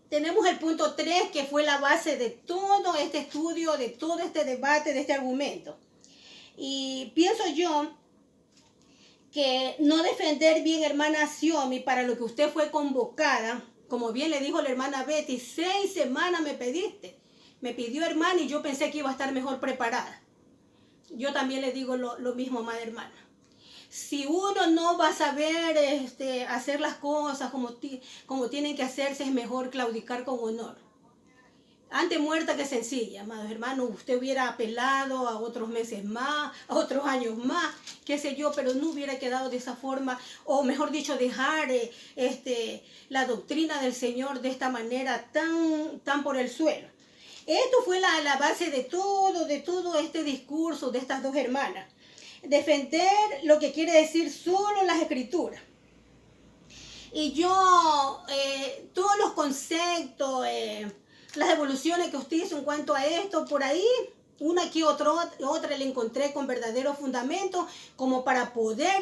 Tenemos el punto 3, que fue la base de todo este estudio, de todo este debate, de este argumento. Y pienso yo que no defender bien, hermana Xiomi, para lo que usted fue convocada, como bien le dijo la hermana Betty, 6 semanas me pediste. Me pidió, hermana, y yo pensé que iba a estar mejor preparada. Yo también le digo lo mismo, amada hermana. Si uno no va a saber hacer las cosas como tienen que hacerse, es mejor claudicar con honor. Antes muerta que sencilla, amados hermanos. Usted hubiera apelado a otros meses más, a otros años más, qué sé yo, pero no hubiera quedado de esa forma, o mejor dicho, dejar la doctrina del Señor de esta manera tan por el suelo. Esto fue la base de todo este discurso de estas dos hermanas. Defender lo que quiere decir solo las Escrituras. Y yo, todos los conceptos, las evoluciones que usted hizo en cuanto a esto, por ahí, una aquí otra le encontré con verdadero fundamento, como para poder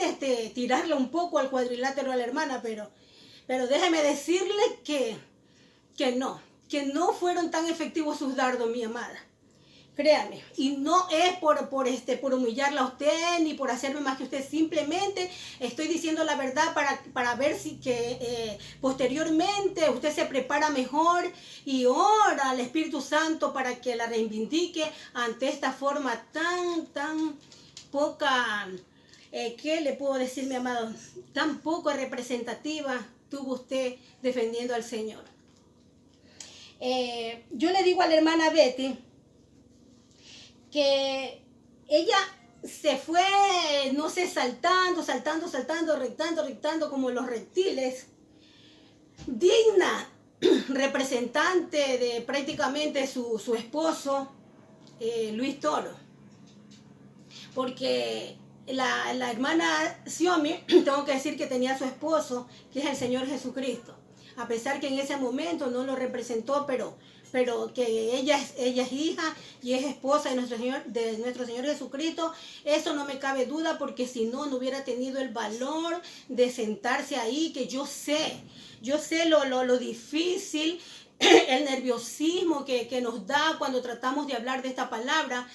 tirarle un poco al cuadrilátero a la hermana, pero déjeme decirle que no fueron tan efectivos sus dardos, mi amada. Créame, y no es por humillarla a usted ni por hacerme más que usted, simplemente estoy diciendo la verdad para ver si posteriormente usted se prepara mejor y ora al Espíritu Santo para que la reivindique ante esta forma tan poca, ¿qué le puedo decir, mi amado? Tan poco representativa tuvo usted defendiendo al Señor. Yo le digo a la hermana Betty que ella se fue, no sé, saltando, rectando como los reptiles, digna representante de prácticamente su esposo, Luis Toro. Porque la hermana Xiomi, tengo que decir que tenía a su esposo, que es el Señor Jesucristo. A pesar que en ese momento no lo representó, pero que ella es hija y es esposa de nuestro Señor Jesucristo, eso no me cabe duda, porque si no hubiera tenido el valor de sentarse ahí, que yo sé lo difícil, el nerviosismo que nos da cuando tratamos de hablar de esta palabra,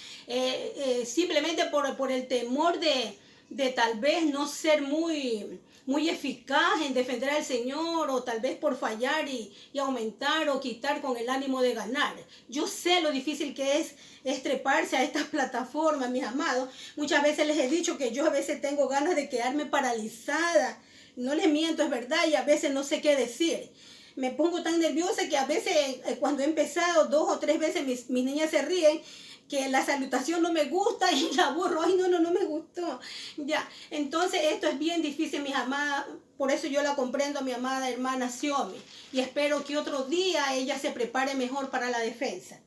simplemente por el temor de tal vez no ser muy eficaz en defender al Señor, o tal vez por fallar y aumentar o quitar con el ánimo de ganar. Yo sé lo difícil que es treparse a estas plataformas, mis amados. Muchas veces les he dicho que yo a veces tengo ganas de quedarme paralizada. No les miento, es verdad, y a veces no sé qué decir. Me pongo tan nerviosa que a veces cuando he empezado 2 o 3 veces mis niñas se ríen, que la salutación no me gusta y la borro. Ay, no me gustó. Ya, entonces esto es bien difícil, mis amadas. Por eso yo la comprendo a mi amada hermana Xiomi. Y espero que otro día ella se prepare mejor para la defensa.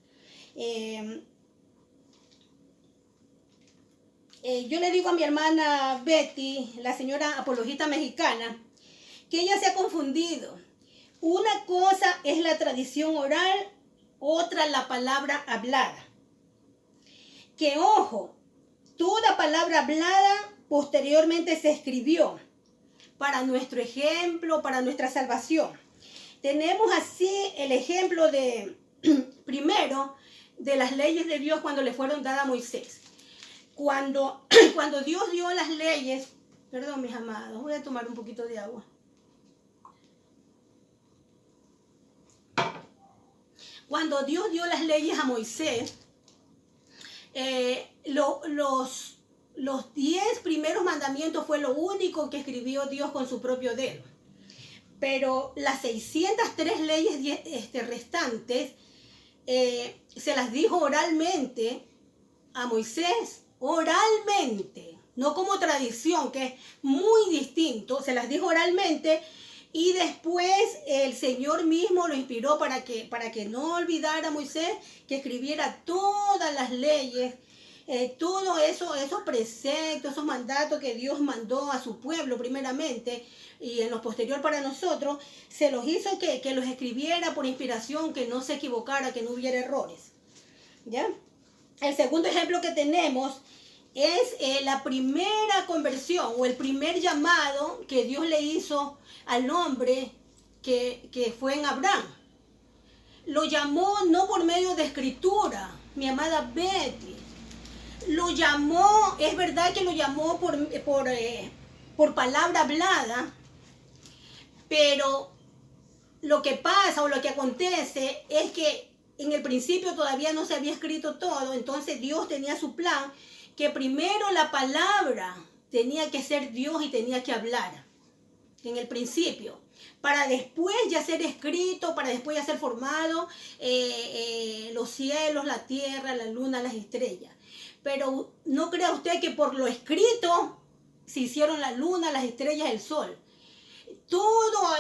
Yo le digo a mi hermana Betty, la señora apologista mexicana, que ella se ha confundido. Una cosa es la tradición oral, otra la palabra hablada. Que ojo, toda palabra hablada posteriormente se escribió para nuestro ejemplo, para nuestra salvación. Tenemos así el ejemplo primero, de las leyes de Dios cuando le fueron dadas a Moisés. Cuando Dios dio las leyes, perdón mis amados, voy a tomar un poquito de agua. Cuando Dios dio las leyes a Moisés, los 10 primeros mandamientos fue lo único que escribió Dios con su propio dedo. Pero las 603 leyes restantes se las dijo oralmente a Moisés, oralmente, no como tradición, que es muy distinto, se las dijo oralmente. Y después el Señor mismo lo inspiró para que no olvidara a Moisés, que escribiera todas las leyes, todos esos preceptos, esos mandatos que Dios mandó a su pueblo primeramente, y en lo posterior para nosotros, se los hizo que los escribiera por inspiración, que no se equivocara, que no hubiera errores. ¿Ya? El segundo ejemplo que tenemos es la primera conversión o el primer llamado que Dios le hizo al hombre que fue en Abraham. Lo llamó no por medio de escritura, mi amada Betty. Lo llamó, es verdad que lo llamó por palabra hablada, pero lo que pasa o lo que acontece es que en el principio todavía no se había escrito todo, entonces Dios tenía su plan, que primero la palabra tenía que ser Dios y tenía que hablar en el principio, para después ya ser escrito, para después ya ser formado los cielos, la tierra, la luna, las estrellas. Pero no crea usted que por lo escrito se hicieron la luna, las estrellas, el sol. Todas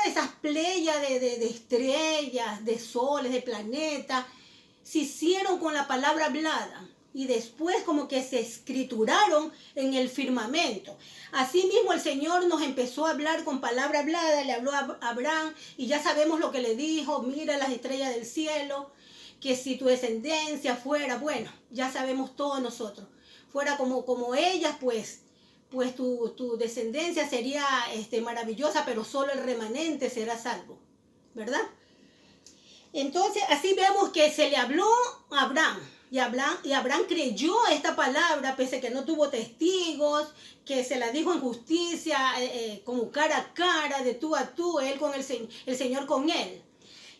esas playas de estrellas, de soles, de planetas, se hicieron con la palabra hablada y después como que se escrituraron en el firmamento. Asimismo el Señor nos empezó a hablar con palabra hablada, le habló a Abraham y ya sabemos lo que le dijo: mira las estrellas del cielo, que si tu descendencia fuera, bueno, ya sabemos todos nosotros, fuera como ellas, pues tu descendencia sería maravillosa, pero solo el remanente será salvo, ¿verdad? Entonces, así vemos que se le habló a Abraham, y Abraham creyó esta palabra, pese a que no tuvo testigos, que se la dijo en justicia, como cara a cara, de tú a tú, él con el Señor con él.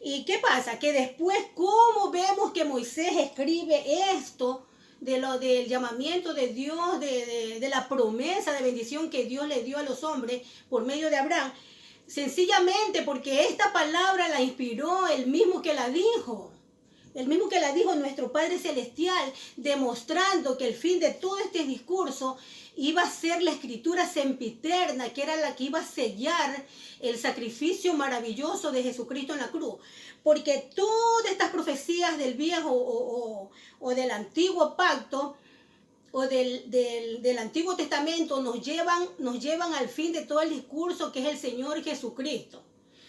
¿Y qué pasa? Que después, ¿cómo vemos que Moisés escribe esto del llamamiento de Dios, de la promesa de bendición que Dios le dio a los hombres por medio de Abraham? Sencillamente porque esta palabra la inspiró el mismo que la dijo. El mismo que la dijo nuestro Padre Celestial, demostrando que el fin de todo este discurso iba a ser la escritura sempiterna, que era la que iba a sellar el sacrificio maravilloso de Jesucristo en la cruz. Porque todas estas profecías del Viejo o del Antiguo Pacto o del Antiguo Testamento nos llevan al fin de todo el discurso, que es el Señor Jesucristo.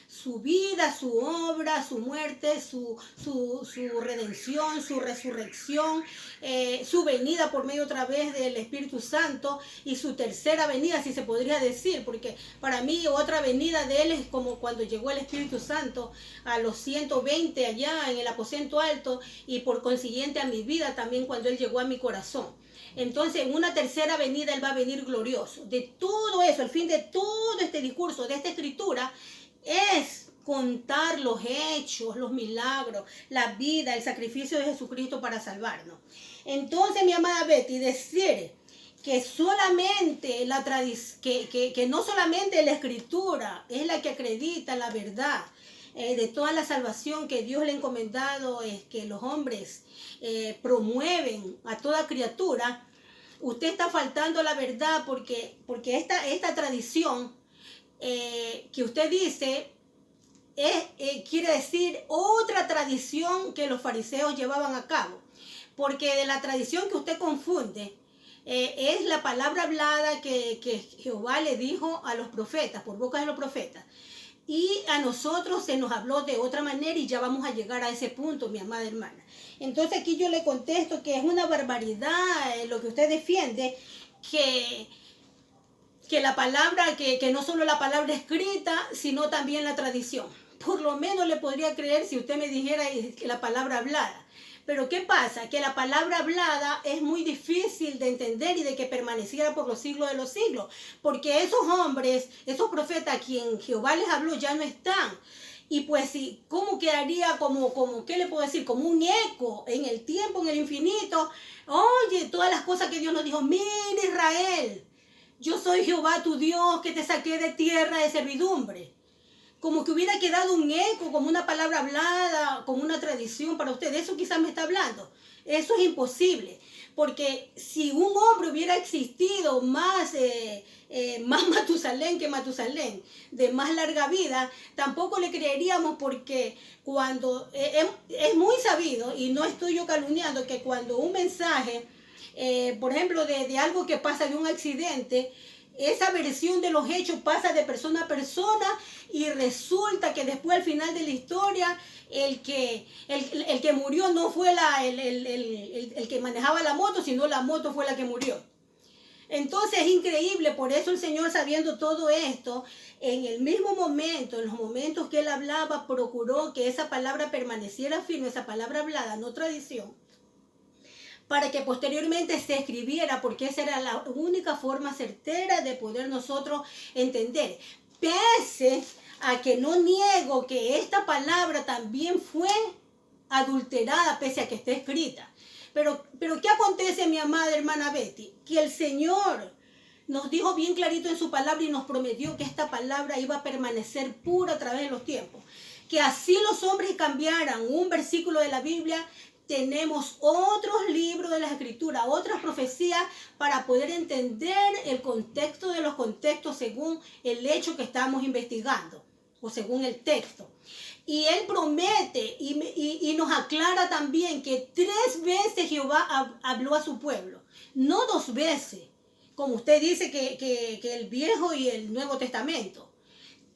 Su vida, su obra, su muerte, su redención, su resurrección, su venida por medio otra vez del Espíritu Santo y su tercera venida, si se podría decir, porque para mí otra venida de Él es como cuando llegó el Espíritu Santo a los 120 allá en el aposento alto, y por consiguiente a mi vida también cuando Él llegó a mi corazón. Entonces, en una tercera venida Él va a venir glorioso. De todo eso, el fin de todo este discurso, de esta escritura, es contar los hechos, los milagros, la vida, el sacrificio de Jesucristo para salvarnos. Entonces, mi amada Betty, decir que solamente que no solamente la escritura es la que acredita la verdad de toda la salvación que Dios le ha encomendado, es que los hombres promueven a toda criatura. Usted está faltando la verdad porque esta tradición que usted dice quiere decir otra tradición que los fariseos llevaban a cabo, porque de la tradición que usted confunde es la palabra hablada que Jehová le dijo a los profetas, por boca de los profetas, y a nosotros se nos habló de otra manera, y ya vamos a llegar a ese punto, mi amada hermana. Entonces aquí yo le contesto que es una barbaridad lo que usted defiende, que la palabra, que no solo la palabra escrita, sino también la tradición. Por lo menos le podría creer si usted me dijera que la palabra hablada. Pero ¿qué pasa? Que la palabra hablada es muy difícil de entender y de que permaneciera por los siglos de los siglos. Porque esos hombres, esos profetas a quien Jehová les habló ya no están. Y pues sí, ¿cómo quedaría como qué le puedo decir? Como un eco en el tiempo, en el infinito. Oye, todas las cosas que Dios nos dijo. Mira, Israel, yo soy Jehová tu Dios, que te saqué de tierra de servidumbre. Como que hubiera quedado un eco, como una palabra hablada, como una tradición para usted. De eso quizás me está hablando. Eso es imposible. Porque si un hombre hubiera existido más Matusalén que Matusalén, de más larga vida, tampoco le creeríamos, porque cuando es muy sabido, y no estoy yo calumniando, que cuando un mensaje, por ejemplo, de algo que pasa, de un accidente, esa versión de los hechos pasa de persona a persona, y resulta que después, al final de la historia, el que murió no fue el que manejaba la moto, sino la moto fue la que murió. Entonces es increíble, por eso el Señor, sabiendo todo esto, en el mismo momento, en los momentos que Él hablaba, procuró que esa palabra permaneciera firme, esa palabra hablada, no tradición, para que posteriormente se escribiera, porque esa era la única forma certera de poder nosotros entender. Pese a que no niego que esta palabra también fue adulterada, pese a que esté escrita. Pero ¿qué acontece, mi amada hermana Betty? Que el Señor nos dijo bien clarito en su palabra y nos prometió que esta palabra iba a permanecer pura a través de los tiempos. Que así los hombres cambiaran un versículo de la Biblia, tenemos otros libros de las Escrituras, otras profecías para poder entender el contexto de los contextos según el hecho que estamos investigando o según el texto. Y Él promete y nos aclara también que 3 veces Jehová habló a su pueblo, no 2 veces, como usted dice que el Viejo y el Nuevo Testamento.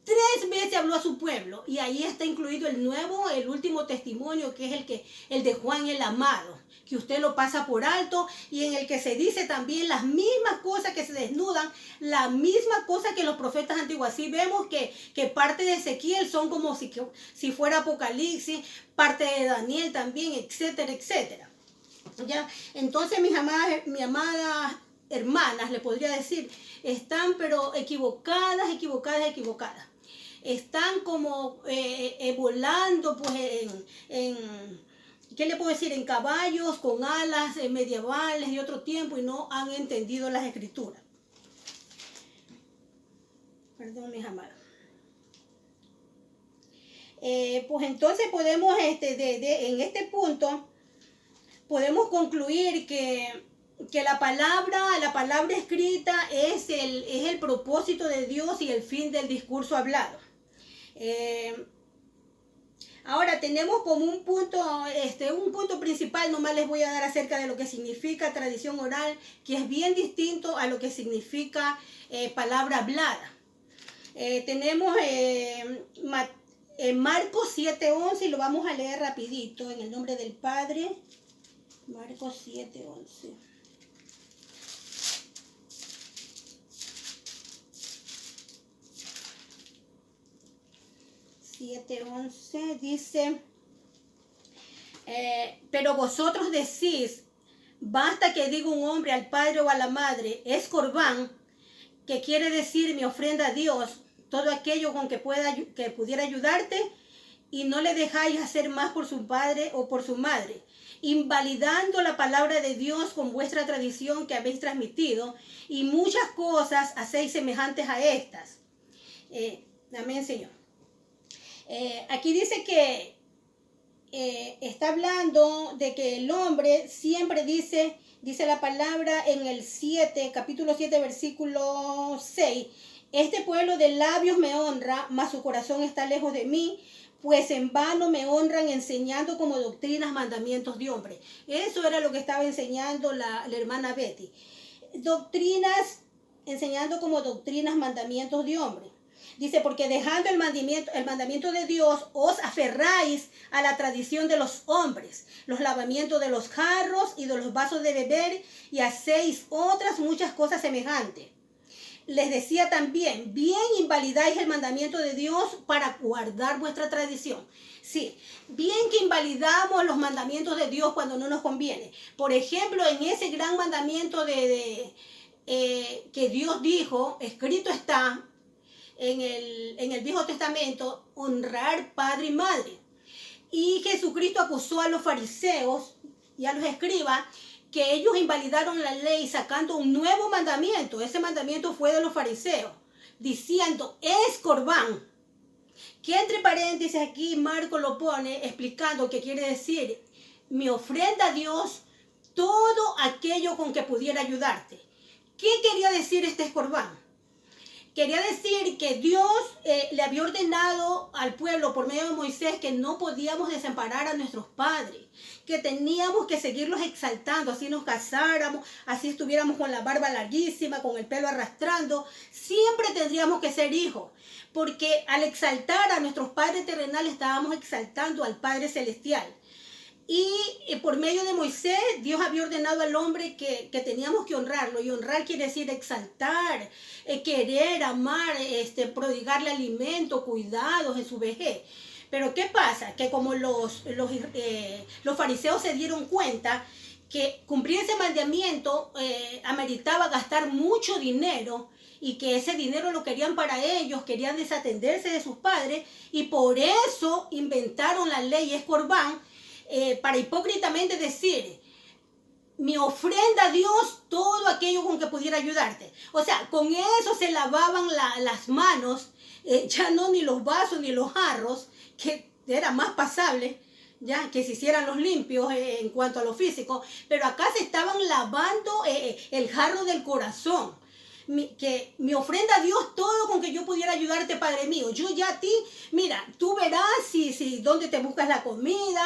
3 veces habló a su pueblo, y ahí está incluido el último testimonio, que es el de Juan el Amado, que usted lo pasa por alto, y en el que se dice también las mismas cosas que se desnudan, la misma cosa que los profetas antiguos. Así vemos que parte de Ezequiel son como si fuera Apocalipsis, parte de Daniel también, etcétera, etcétera. ¿Ya? Entonces, mis amadas hermanas, le podría decir, están pero equivocadas. Están como volando pues ¿qué le puedo decir? En caballos con alas medievales de otro tiempo, y no han entendido las Escrituras. Perdón, mis amados. Pues entonces podemos, en este punto, podemos concluir que la palabra escrita es el propósito de Dios y el fin del discurso hablado. Ahora tenemos como un punto principal, nomás les voy a dar acerca de lo que significa tradición oral, que es bien distinto a lo que significa palabra hablada. Tenemos Marcos 7:11, y lo vamos a leer rapidito, en el nombre del Padre. Marcos 7:11. Dice, pero vosotros decís, basta que diga un hombre al padre o a la madre, es corbán, que quiere decir mi ofrenda a Dios, todo aquello con que pudiera ayudarte, y no le dejáis hacer más por su padre o por su madre, invalidando la palabra de Dios con vuestra tradición que habéis transmitido, y muchas cosas hacéis semejantes a estas. Amén, Señor. Aquí dice que está hablando de que el hombre siempre dice la palabra en el capítulo 7, versículo 6, este pueblo de labios me honra, mas su corazón está lejos de mí, pues en vano me honran enseñando como doctrinas mandamientos de hombre. Eso era lo que estaba enseñando la hermana Betty. Enseñando como doctrinas mandamientos de hombre. Dice, porque dejando el mandamiento de Dios, os aferráis a la tradición de los hombres, los lavamientos de los jarros y de los vasos de beber, y hacéis otras muchas cosas semejantes. Les decía también, bien invalidáis el mandamiento de Dios para guardar vuestra tradición. Sí, bien que invalidamos los mandamientos de Dios cuando no nos conviene. Por ejemplo, en ese gran mandamiento que Dios dijo, escrito está, en el Viejo Testamento, honrar padre y madre. Y Jesucristo acusó a los fariseos y a los escribas que ellos invalidaron la ley sacando un nuevo mandamiento. Ese mandamiento fue de los fariseos, diciendo, es corbán. Que entre paréntesis aquí Marco lo pone explicando que quiere decir, mi ofrenda a Dios, todo aquello con que pudiera ayudarte. ¿Qué quería decir este corbán? Quería decir que Dios le había ordenado al pueblo por medio de Moisés que no podíamos desamparar a nuestros padres, que teníamos que seguirlos exaltando, así nos casáramos, así estuviéramos con la barba larguísima, con el pelo arrastrando, siempre tendríamos que ser hijos, porque al exaltar a nuestros padres terrenales estábamos exaltando al Padre Celestial. Y por medio de Moisés, Dios había ordenado al hombre que teníamos que honrarlo. Y honrar quiere decir exaltar, querer, amar, prodigarle alimento, cuidados en su vejez. Pero ¿qué pasa? Que como los fariseos se dieron cuenta que cumplir ese mandamiento ameritaba gastar mucho dinero, y que ese dinero lo querían para ellos, querían desatenderse de sus padres, y por eso inventaron la ley Escorbán, para hipócritamente decir: mi ofrenda a Dios, todo aquello con que pudiera ayudarte. O sea, con eso se lavaban las manos, ya no ni los vasos ni los jarros, que era más pasable, ya que se hicieran los limpios en cuanto a lo físico, pero acá se estaban lavando el jarro del corazón. Que mi ofrenda a Dios, todo con que yo pudiera ayudarte, Padre mío. Yo ya a ti, mira, tú verás si dónde te buscas la comida,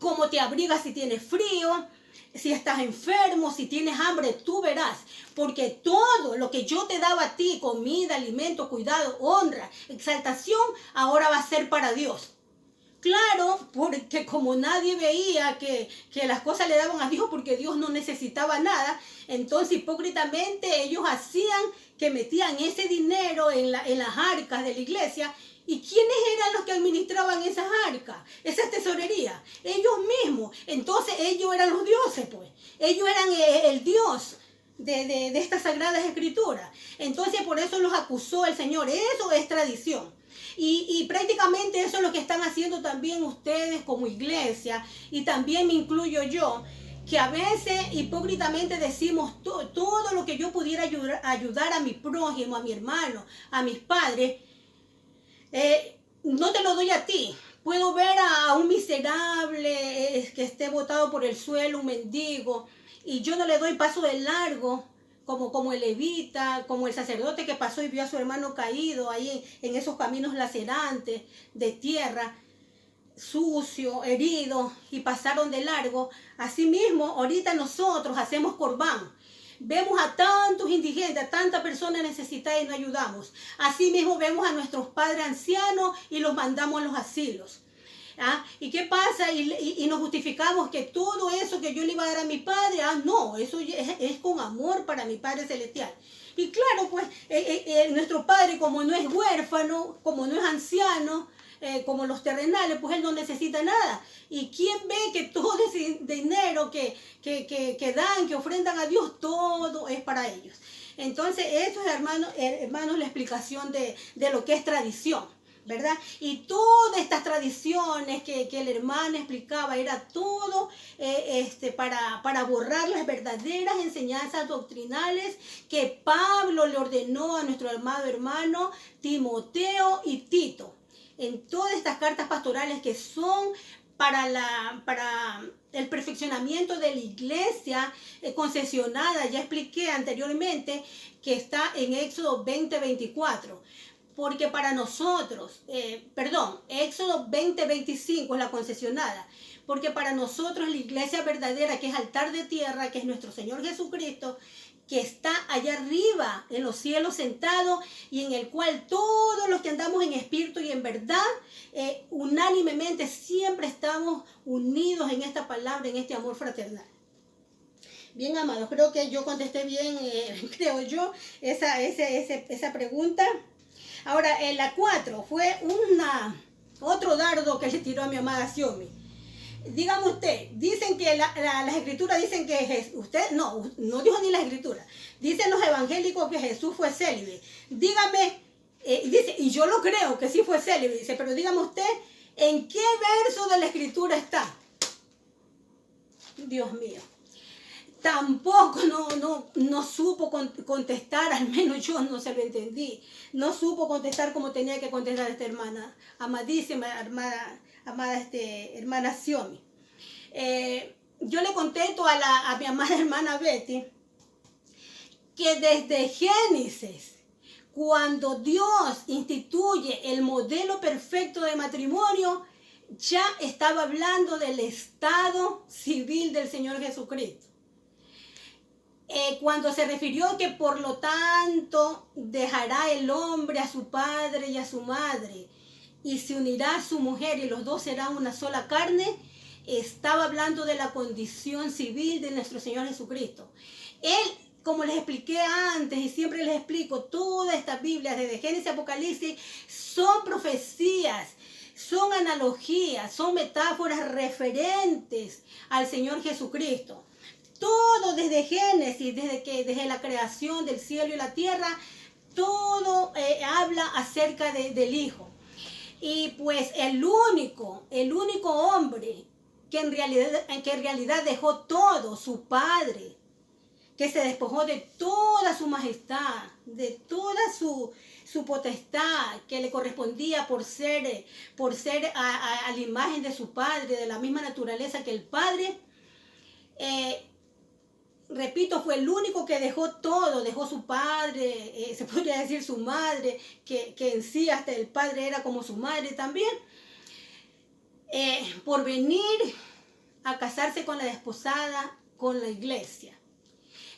cómo te abrigas si tienes frío, si estás enfermo, si tienes hambre, tú verás. Porque todo lo que yo te daba a ti, comida, alimento, cuidado, honra, exaltación, ahora va a ser para Dios. Claro, porque como nadie veía que las cosas le daban a Dios, porque Dios no necesitaba nada, entonces hipócritamente ellos hacían que metían ese dinero en las arcas de la iglesia. ¿Y quiénes eran los que administraban esas arcas, esas tesorerías? Ellos mismos. Entonces ellos eran los dioses, pues. Ellos eran el Dios de estas sagradas escrituras. Entonces por eso los acusó el Señor. Eso es tradición. Y prácticamente eso es lo que están haciendo también ustedes como iglesia, y también me incluyo yo, que a veces hipócritamente decimos todo lo que yo pudiera ayudar a mi prójimo, a mi hermano, a mis padres, no te lo doy a ti. Puedo ver a un miserable que esté botado por el suelo, un mendigo, y yo no le doy paso de largo, como el levita, como el sacerdote que pasó y vio a su hermano caído ahí en esos caminos lacerantes de tierra, sucio, herido, y pasaron de largo. Asimismo, ahorita nosotros hacemos corbán. Vemos a tantos indigentes, a tantas personas necesitadas y no ayudamos. Asimismo vemos a nuestros padres ancianos y los mandamos a los asilos. ¿Ah? ¿Y qué pasa? Y nos justificamos que todo eso que yo le iba a dar a mi padre, no, eso es con amor para mi Padre Celestial. Y claro, pues nuestro Padre, como no es huérfano, como no es anciano, como los terrenales, pues Él no necesita nada. ¿Y quién ve que todo ese dinero que dan, que ofrendan a Dios, todo es para ellos? Entonces, eso es, hermanos, la explicación de lo que es tradición, ¿verdad? Y todas estas tradiciones que el hermano explicaba, era todo para borrar las verdaderas enseñanzas doctrinales que Pablo le ordenó a nuestro amado hermano Timoteo y Tito, en todas estas cartas pastorales que son para el perfeccionamiento de la iglesia concesionada. Ya expliqué anteriormente que está en Éxodo 20:24. Porque para nosotros, Éxodo 20:25 es la concesionada. Porque para nosotros la iglesia verdadera, que es altar de tierra, que es nuestro Señor Jesucristo, que está allá arriba en los cielos sentado, y en el cual todos los que andamos en espíritu y en verdad, unánimemente siempre estamos unidos en esta palabra, en este amor fraternal. Bien, amados, creo que yo contesté bien, creo yo, esa pregunta. Ahora, la 4 fue otro dardo que le tiró a mi amada Xiomi. Dígame usted, dicen que las escrituras dicen que usted, no dijo ni las escrituras, dicen los evangélicos que Jesús fue célibe. Dígame, dice, y yo lo creo que sí fue célibe, dice, pero dígame usted, ¿en qué verso de la escritura está? Dios mío. Tampoco no supo contestar, al menos yo no se lo entendí. No supo contestar como tenía que contestar esta hermana, amadísima hermana Xiomi. Yo le contesto a mi amada hermana Betty que desde Génesis, cuando Dios instituye el modelo perfecto de matrimonio, ya estaba hablando del estado civil del Señor Jesucristo. Cuando se refirió que por lo tanto dejará el hombre a su padre y a su madre y se unirá a su mujer y los dos serán una sola carne, estaba hablando de la condición civil de nuestro Señor Jesucristo. Él, como les expliqué antes y siempre les explico, todas estas Biblias, desde Génesis a Apocalipsis, son profecías, son analogías, son metáforas referentes al Señor Jesucristo. Todo desde Génesis, desde la creación del cielo y la tierra, todo habla acerca del Hijo. Y pues el único hombre que en realidad dejó todo, su Padre, que se despojó de toda su majestad, de toda su potestad que le correspondía por ser a la imagen de su Padre, de la misma naturaleza que el Padre. Repito, fue el único que dejó todo, dejó su padre, se podría decir su madre, que en sí hasta el Padre era como su madre también, por venir a casarse con la desposada, con la iglesia.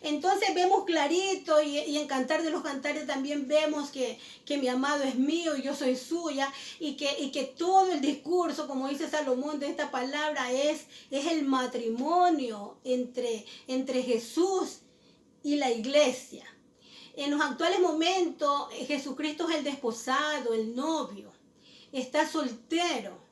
Entonces vemos clarito y en Cantar de los Cantares también vemos que mi amado es mío y yo soy suya, y que todo el discurso, como dice Salomón, de esta palabra es el matrimonio entre Jesús y la iglesia. En los actuales momentos Jesucristo es el desposado, el novio, está soltero.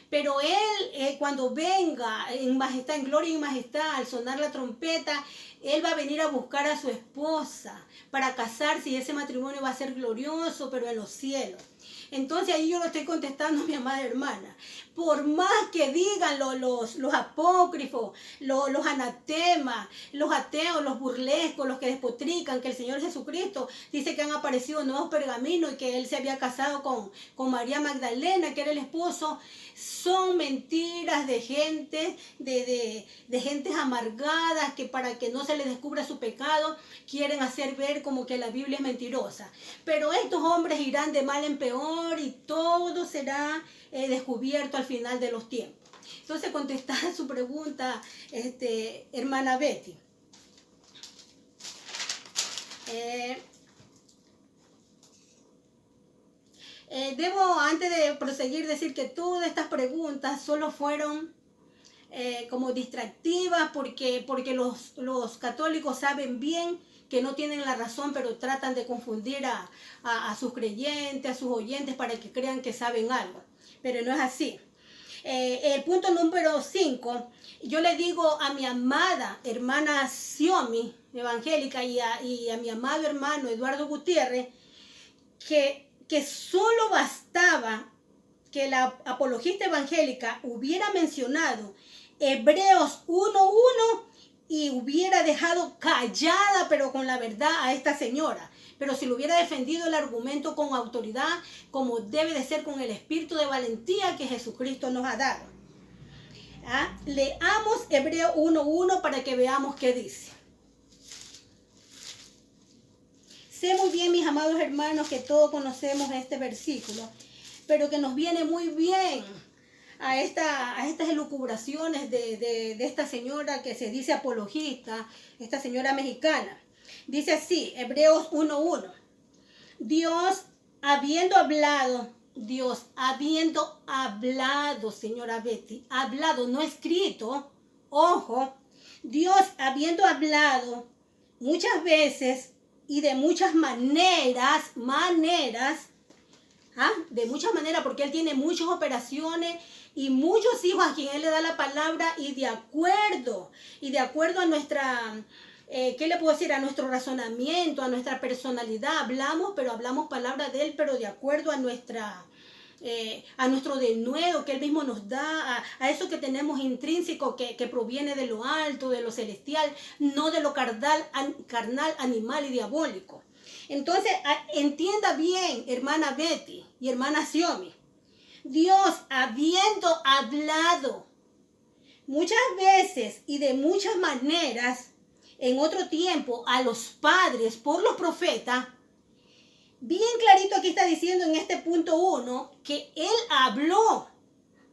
Pero Él, cuando venga en majestad, en gloria y majestad, al sonar la trompeta, Él va a venir a buscar a su esposa para casarse, y ese matrimonio va a ser glorioso, pero en los cielos. Entonces ahí yo lo estoy contestando a mi amada hermana. Por más que digan los apócrifos, los anatemas, los ateos, los burlescos, los que despotrican, que el Señor Jesucristo dice que han aparecido nuevos pergaminos y que Él se había casado con María Magdalena, que era el esposo, son mentiras de gente, de gentes amargadas, que para que no se les descubra su pecado, quieren hacer ver como que la Biblia es mentirosa. Pero estos hombres irán de mal en peor y todo será descubierto al final de los tiempos. Entonces, contestada su pregunta, hermana Betty. Debo, antes de proseguir, decir que todas estas preguntas solo fueron como distractivas porque los católicos saben bien que no tienen la razón, pero tratan de confundir a sus creyentes, a sus oyentes, para que crean que saben algo. Pero no es así. El punto número 5, yo le digo a mi amada hermana Xiomi, evangélica, y a mi amado hermano Eduardo Gutiérrez, que solo bastaba que la apologista evangélica hubiera mencionado Hebreos 1:1 y hubiera dejado callada, pero con la verdad, a esta señora. Pero si lo hubiera defendido el argumento con autoridad, como debe de ser, con el espíritu de valentía que Jesucristo nos ha dado. Leamos Hebreos 1:1 para que veamos qué dice. Sé muy bien, mis amados hermanos, que todos conocemos este versículo, pero que nos viene muy bien a estas elucubraciones de esta señora que se dice apologista, esta señora mexicana. Dice así, Hebreos 1:1. Dios habiendo hablado, señora Betty, hablado, no escrito, ojo, Dios habiendo hablado muchas veces y de muchas maneras, de muchas maneras, porque Él tiene muchas operaciones y muchos hijos a quien Él le da la palabra, y de acuerdo a nuestra, ¿qué le puedo decir? A nuestro razonamiento, a nuestra personalidad, hablamos palabra de Él, pero de acuerdo a nuestro denuedo que Él mismo nos da, a eso que tenemos intrínseco que proviene de lo alto, de lo celestial, no de lo carnal, animal y diabólico. Entonces, entienda bien, hermana Betty y hermana Xiomi, Dios habiendo hablado muchas veces y de muchas maneras en otro tiempo a los padres por los profetas, bien clarito aquí está diciendo en este punto 1 que Él habló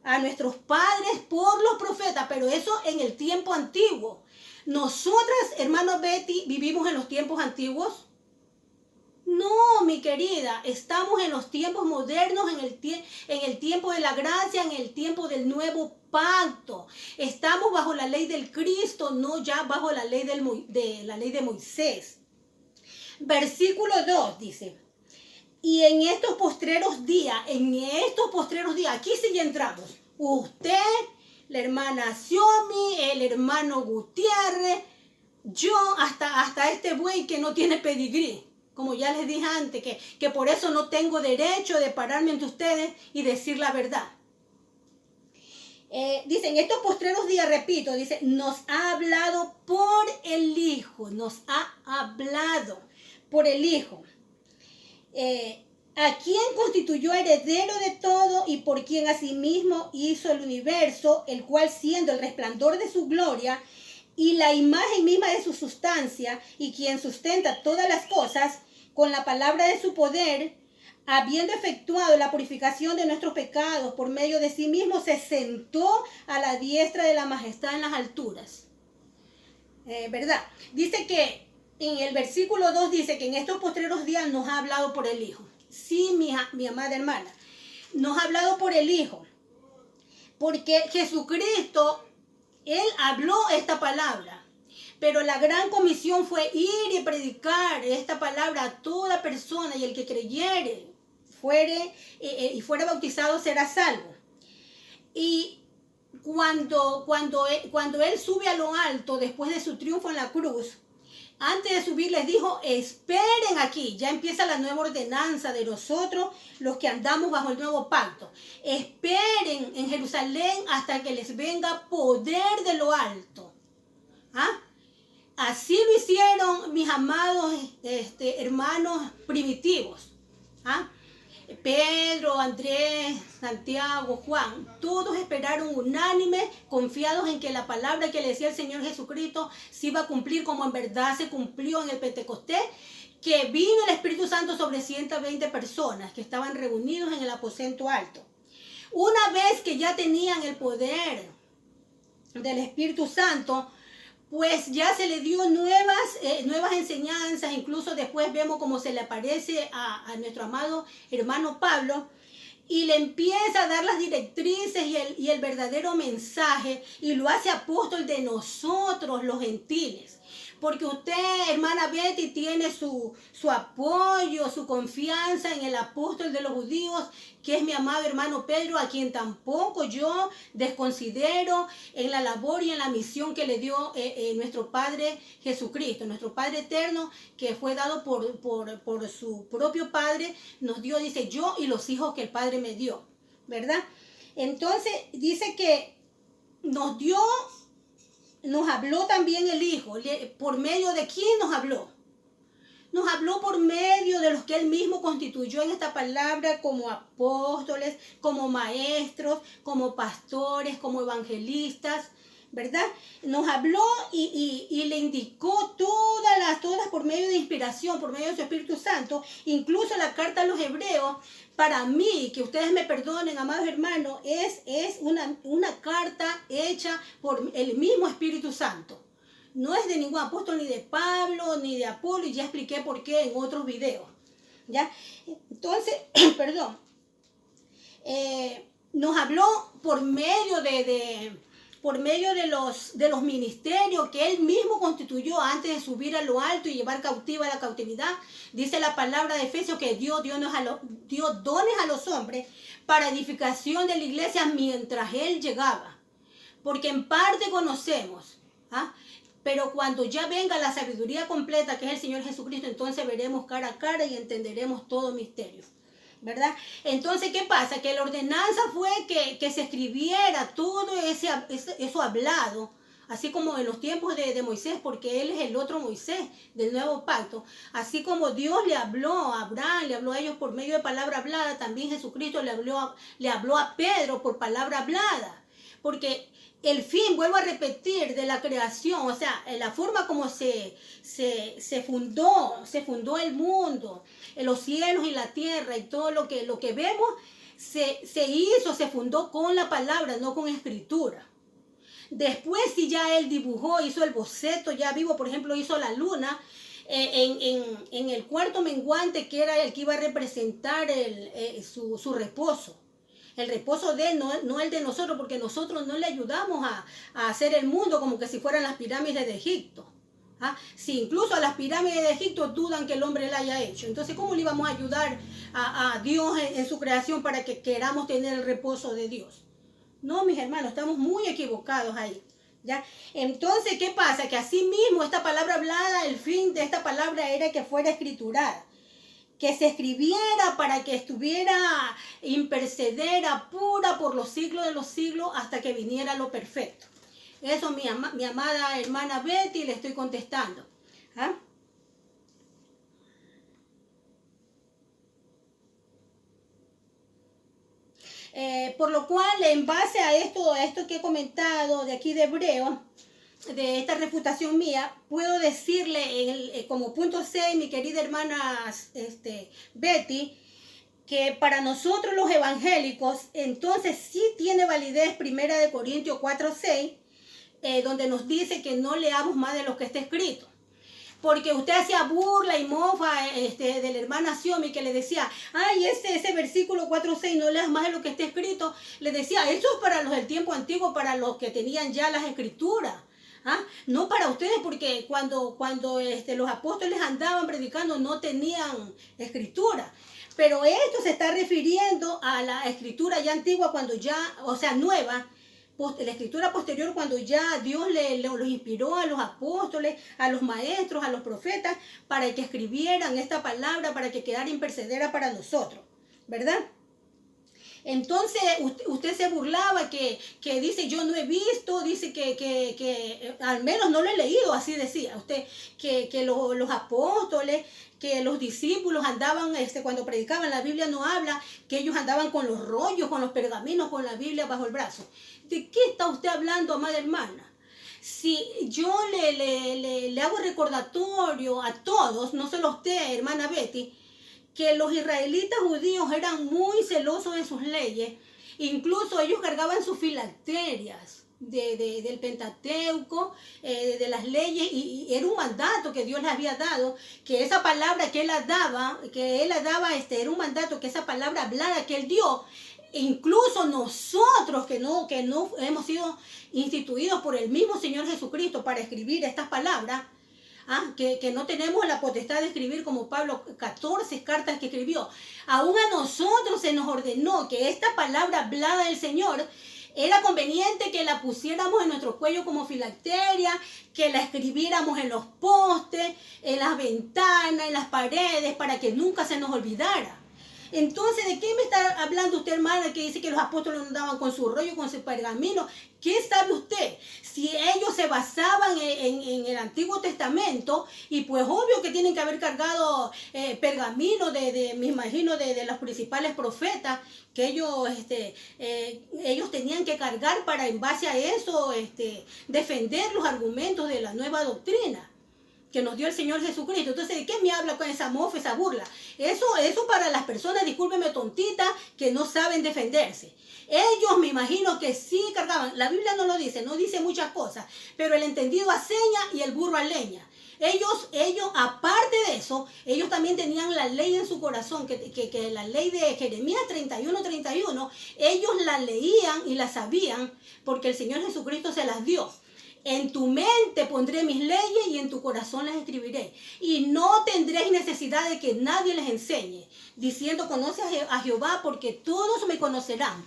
a nuestros padres por los profetas, pero eso en el tiempo antiguo. Nosotras, hermano Betty, vivimos en los tiempos antiguos. No, mi querida, estamos en los tiempos modernos, en el tiempo de la gracia, en el tiempo del nuevo pacto. Estamos bajo la ley del Cristo, no ya bajo la ley de Moisés. Versículo 2 dice, y en estos postreros días, aquí sí ya entramos. Usted, la hermana Xiomi, el hermano Gutiérrez, yo hasta este buey que no tiene pedigrí. Como ya les dije antes, que por eso no tengo derecho de pararme ante ustedes y decir la verdad. Dice, en estos postreros días, repito, dice, nos ha hablado por el Hijo, nos ha hablado por el Hijo. A quien constituyó heredero de todo y por quien asimismo hizo el universo, el cual siendo el resplandor de su gloria y la imagen misma de su sustancia, y quien sustenta todas las cosas con la palabra de su poder, habiendo efectuado la purificación de nuestros pecados por medio de sí mismo, se sentó a la diestra de la majestad en las alturas. ¿Verdad? Dice que en el versículo 2 dice que en estos postreros días nos ha hablado por el Hijo. Sí, mi amada hermana, nos ha hablado por el Hijo. Porque Jesucristo, Él habló esta palabra. Pero la gran comisión fue ir y predicar esta palabra a toda persona, y el que creyere y fuera bautizado será salvo. Y cuando Él sube a lo alto después de su triunfo en la cruz, antes de subir les dijo, esperen aquí, ya empieza la nueva ordenanza de nosotros, los que andamos bajo el nuevo pacto. Esperen en Jerusalén hasta que les venga poder de lo alto. ¿Ah? Así lo hicieron mis amados hermanos primitivos. ¿Ah? Pedro, Andrés, Santiago, Juan, todos esperaron unánime, confiados en que la palabra que le decía el Señor Jesucristo se iba a cumplir como en verdad se cumplió en el Pentecostés, que vino el Espíritu Santo sobre 120 personas que estaban reunidos en el aposento alto. Una vez que ya tenían el poder del Espíritu Santo, pues ya se le dio nuevas enseñanzas. Incluso después vemos cómo se le aparece a nuestro amado hermano Pablo y le empieza a dar las directrices y el verdadero mensaje, y lo hace apóstol de nosotros los gentiles. Porque usted, hermana Betty, tiene su apoyo, su confianza en el apóstol de los judíos, que es mi amado hermano Pedro, a quien tampoco yo desconsidero en la labor y en la misión que le dio nuestro Padre Jesucristo, nuestro Padre eterno, que fue dado por su propio Padre, nos dio, dice, yo y los hijos que el Padre me dio, ¿verdad? Entonces dice que nos habló también el Hijo. ¿Por medio de quién nos habló? Nos habló por medio de los que Él mismo constituyó en esta palabra como apóstoles, como maestros, como pastores, como evangelistas, ¿verdad? Nos habló y le indicó todas por medio de inspiración, por medio de su Espíritu Santo. Incluso la carta a los Hebreos, para mí, que ustedes me perdonen, amados hermanos, es una carta hecha por el mismo Espíritu Santo. No es de ningún apóstol, ni de Pablo, ni de Apolo, y ya expliqué por qué en otros videos. ¿Ya? Entonces, perdón, nos habló por medio de los ministerios que Él mismo constituyó antes de subir a lo alto y llevar cautiva la cautividad. Dice la palabra de Efesios que Dios dio dones a los hombres para edificación de la iglesia mientras Él llegaba. Porque en parte conocemos, ¿ah? Pero cuando ya venga la sabiduría completa, que es el Señor Jesucristo, entonces veremos cara a cara y entenderemos todo misterio, ¿verdad? Entonces, ¿qué pasa? Que la ordenanza fue que se escribiera todo eso hablado, así como en los tiempos de Moisés, porque Él es el otro Moisés del nuevo pacto. Así como Dios le habló a Abraham, le habló a ellos por medio de palabra hablada, también Jesucristo le habló a Pedro por palabra hablada. Porque el fin, vuelvo a repetir, de la creación, o sea, la forma como se fundó el mundo, los cielos y la tierra y todo lo que vemos, se fundó con la palabra, no con escritura. Después, si ya Él dibujó, hizo el boceto ya vivo, por ejemplo, hizo la luna, en el cuarto menguante, que era el que iba a representar su reposo. El reposo de él, no el de nosotros, porque nosotros no le ayudamos a hacer el mundo como que si fueran las pirámides de Egipto. ¿Ah? Si incluso a las pirámides de Egipto dudan que el hombre la haya hecho. Entonces, ¿cómo le íbamos a ayudar a Dios en su creación para que queramos tener el reposo de Dios? No, mis hermanos, estamos muy equivocados ahí. ¿Ya? Entonces, ¿qué pasa? Que así mismo esta palabra hablada, el fin de esta palabra era que fuera escriturada, que se escribiera para que estuviera impercedera, pura por los siglos de los siglos, hasta que viniera lo perfecto. Eso mi amada hermana Betty le estoy contestando. ¿Ah? Por lo cual, en base a esto que he comentado de aquí de Hebreo, de esta reputación mía, puedo decirle como punto 6, mi querida hermana Betty, que para nosotros los evangélicos, entonces sí tiene validez 1 Corintios 4:6, donde nos dice que no leamos más de lo que está escrito. Porque usted hacía burla y mofa de la hermana Xiomi, que le decía, ay, ese versículo 4:6, no leas más de lo que está escrito. Le decía, eso es para los del tiempo antiguo, para los que tenían ya las escrituras. ¿Ah? No para ustedes, porque cuando los apóstoles andaban predicando no tenían escritura. Pero esto se está refiriendo a la escritura ya antigua, cuando ya, o sea, nueva, la escritura posterior, cuando ya Dios los inspiró a los apóstoles, a los maestros, a los profetas, para que escribieran esta palabra, para que quedara impercedera para nosotros, ¿verdad? Entonces usted se burlaba que dice, yo no he visto, dice que al menos no lo he leído, así decía usted, que los apóstoles, que los discípulos andaban, cuando predicaban, la Biblia no habla que ellos andaban con los rollos, con los pergaminos, con la Biblia bajo el brazo. ¿De qué está usted hablando, amada hermana? Si yo le hago recordatorio a todos, no solo a usted, hermana Betty, que los israelitas judíos eran muy celosos de sus leyes, incluso ellos cargaban sus filacterias del Pentateuco, de las leyes, y era un mandato que Dios les había dado, que esa palabra que él les daba, era un mandato, que esa palabra hablada que él dio, incluso nosotros que no hemos sido instituidos por el mismo Señor Jesucristo para escribir estas palabras, que no tenemos la potestad de escribir como Pablo, 14 cartas que escribió. Aún a nosotros se nos ordenó que esta palabra hablada del Señor era conveniente que la pusiéramos en nuestro cuello como filacteria, que la escribiéramos en los postes, en las ventanas, en las paredes, para que nunca se nos olvidara. Entonces, ¿de qué me está hablando usted, hermana, que dice que los apóstoles andaban con su rollo, con su pergamino? ¿Qué sabe usted? Si ellos se basaban en el Antiguo Testamento, y pues obvio que tienen que haber cargado pergamino me imagino, de los principales profetas, que ellos tenían que cargar para, en base a eso, defender los argumentos de la nueva doctrina que nos dio el Señor Jesucristo. Entonces, ¿de qué me habla con esa mofa, esa burla? Eso para las personas, discúlpeme, tontitas, que no saben defenderse. Ellos me imagino que sí cargaban. La Biblia no lo dice, no dice muchas cosas, pero el entendido a seña y el burro a leña. Ellos, aparte de eso, ellos también tenían la ley en su corazón, que la ley de Jeremías 31:31, ellos la leían y la sabían, porque el Señor Jesucristo se las dio. En tu mente pondré mis leyes y en tu corazón las escribiré. Y no tendréis necesidad de que nadie les enseñe, diciendo, conoce a Jehová, porque todos me conocerán.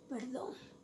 Perdón.